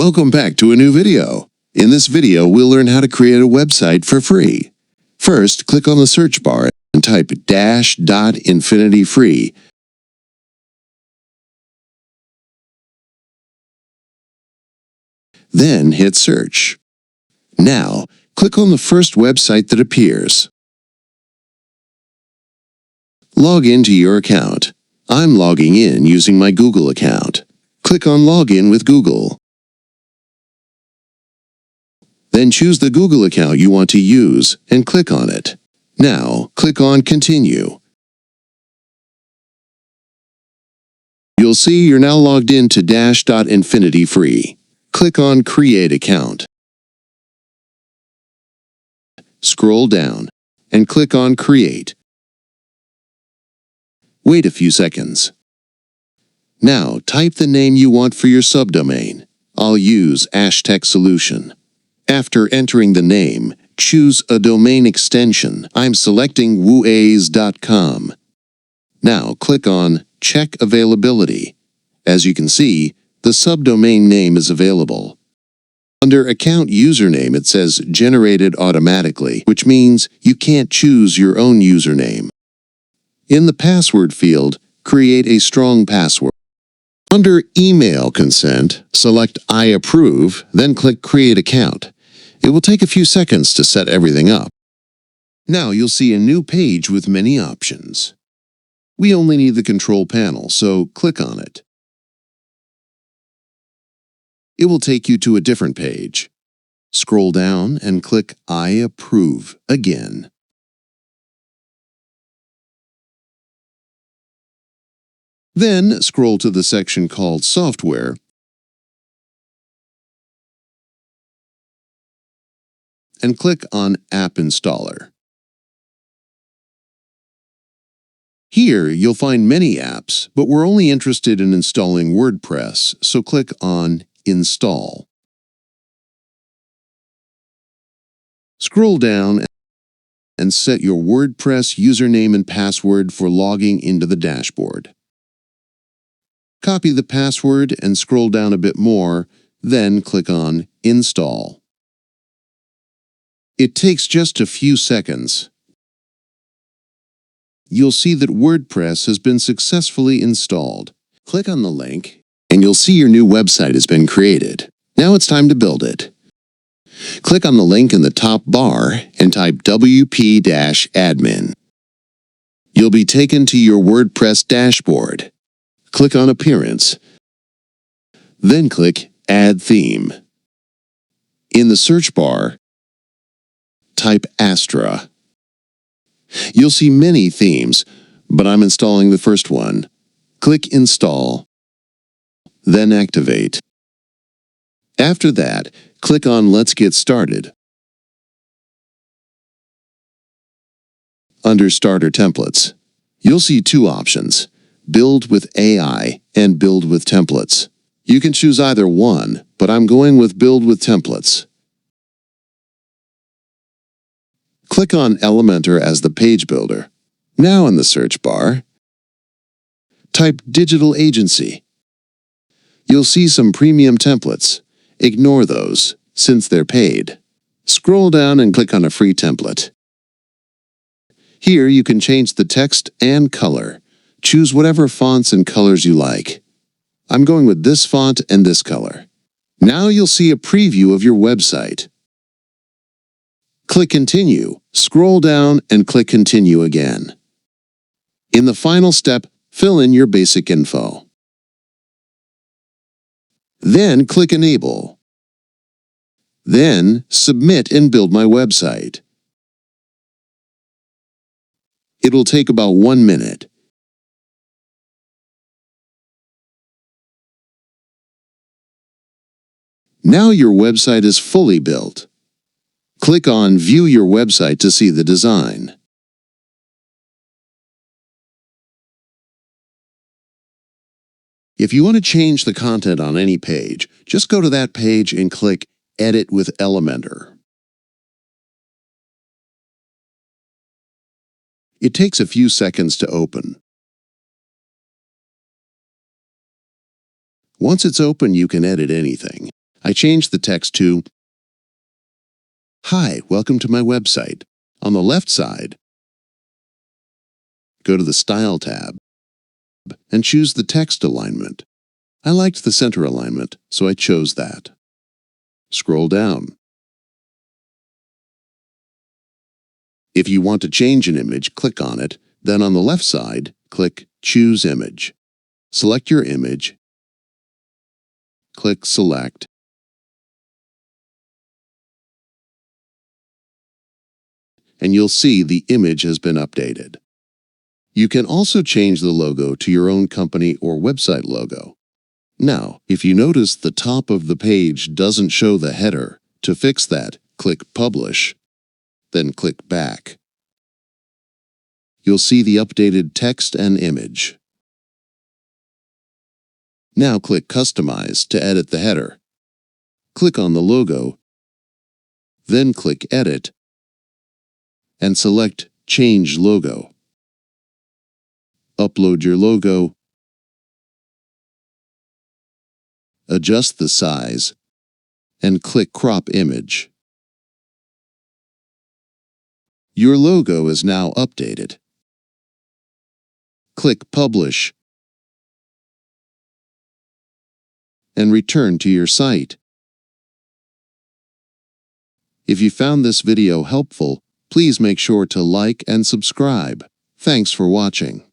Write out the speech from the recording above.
Welcome back to a new video. In this video, we'll learn how to create a website for free. First, click on the search bar and type --.InfinityFree. Then hit search. Now, click on the first website that appears. Log into your account. I'm logging in using my Google account. Click on Login with Google. Then choose the Google account you want to use and click on it. Now, click on Continue. You'll see you're now logged in to --.InfinityFree. Click on Create Account. Scroll down and click on Create. Wait a few seconds. Now, type the name you want for your subdomain. I'll use #Tech Solution. After entering the name, choose a domain extension. I'm selecting wooays.com. Now click on Check Availability. As you can see, the subdomain name is available. Under Account Username, it says Generated Automatically, which means you can't choose your own username. In the Password field, create a strong password. Under Email Consent, select I approve, then click Create Account. It will take a few seconds to set everything up. Now you'll see a new page with many options. We only need the control panel, so click on it. It will take you to a different page. Scroll down and click I approve again. Then scroll to the section called Software and click on App Installer. Here, you'll find many apps, but we're only interested in installing WordPress, so click on Install. Scroll down and set your WordPress username and password for logging into the dashboard. Copy the password and scroll down a bit more, then click on Install. It takes just a few seconds. You'll see that WordPress has been successfully installed. Click on the link, and you'll see your new website has been created. Now it's time to build it. Click on the link in the top bar and type WP-admin. You'll be taken to your WordPress dashboard. Click on Appearance. Then click Add Theme. In the search bar, type Astra. You'll see many themes, but I'm installing the first one. Click Install, then Activate. After that, click on Let's Get Started. Under Starter Templates, you'll see two options, Build with AI and Build with Templates. You can choose either one, but I'm going with Build with Templates. Click on Elementor as the page builder. Now in the search bar, type Digital Agency. You'll see some premium templates. Ignore those, since they're paid. Scroll down and click on a free template. Here you can change the text and color. Choose whatever fonts and colors you like. I'm going with this font and this color. Now you'll see a preview of your website. Click Continue, scroll down and click Continue again. In the final step, fill in your basic info. Then click Enable. Then Submit and build my website. It'll take about 1 minute. Now your website is fully built. Click on View Your Website to see the design. If you want to change the content on any page, just go to that page and click Edit with Elementor. It takes a few seconds to open. Once it's open, you can edit anything. I changed the text to, "Hi, welcome to my website." On the left side, go to the Style tab and choose the text alignment. I liked the center alignment, so I chose that. Scroll down. If you want to change an image, click on it. Then on the left side, click Choose Image. Select your image. Click Select. And you'll see the image has been updated. You can also change the logo to your own company or website logo. Now, if you notice the top of the page doesn't show the header, to fix that, click Publish, then click Back. You'll see the updated text and image. Now click Customize to edit the header. Click on the logo, then click Edit, and select Change Logo. Upload your logo, adjust the size, and click Crop Image. Your logo is now updated. Click Publish and return to your site. If you found this video helpful, please make sure to like and subscribe. Thanks for watching.